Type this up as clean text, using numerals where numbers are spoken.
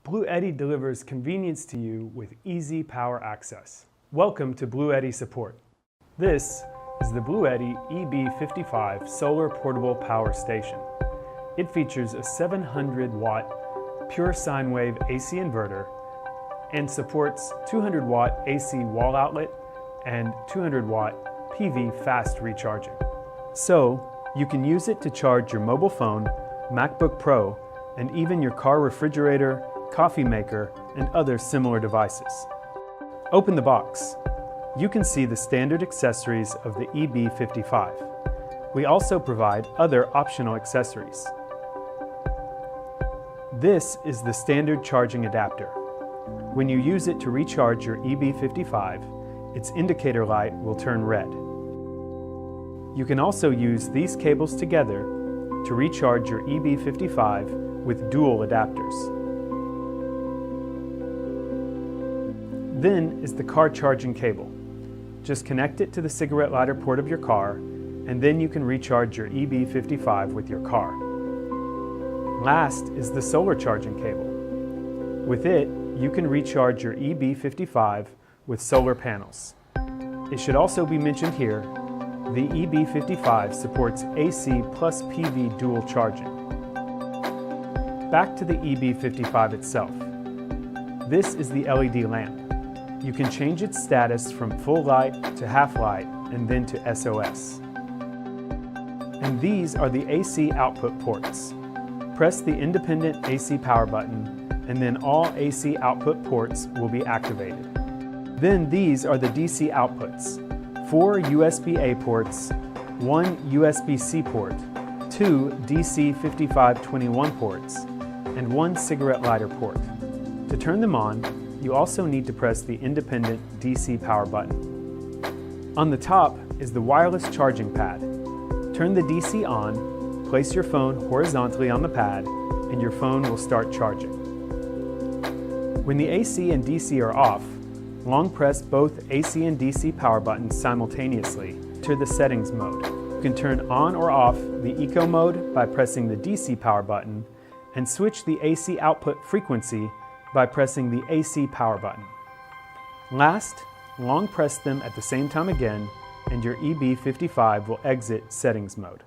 Bluetti delivers convenience to you with easy power access. Welcome to Bluetti support. This is the Bluetti EB55 Solar Portable Power Station. It features a 700-watt pure sine wave AC inverter and supports 200-watt AC wall outlet and 200-watt PV fast recharging. So, you can use it to charge your mobile phone, MacBook Pro, and even your car refrigerator, coffee maker, and other similar devices. Open the box. You can see the standard accessories of the EB55. We also provide other optional accessories. This is the standard charging adapter. When you use it to recharge your EB55, its indicator light will turn red. You can also use these cables together to recharge your EB55 with dual adapters. Then is the car charging cable. Just connect it to the cigarette lighter port of your car, and then you can recharge your EB55 with your car. Last is the solar charging cable. With it, you can recharge your EB55 with solar panels. It should also be mentioned here, the EB55 supports AC plus PV dual charging. Back to the EB55 itself. This is the LED lamp. You can change its status from full light to half light and then to SOS. And these are the AC output ports. Press the independent AC power button and then all AC output ports will be activated. Then these are the DC outputs. 4 USB-A ports, 1 USB-C port, 2 DC 5521 ports, and 1 cigarette lighter port. To turn them on, you also need to press the independent DC power button. On the top is the wireless charging pad. Turn the DC on, place your phone horizontally on the pad, and your phone will start charging. When the AC and DC are off, long press both AC and DC power buttons simultaneously to the settings mode. You can turn on or off the Eco mode by pressing the DC power button and switch the AC output frequency by pressing the AC power button. Last, long press them at the same time again and your EB55 will exit settings mode.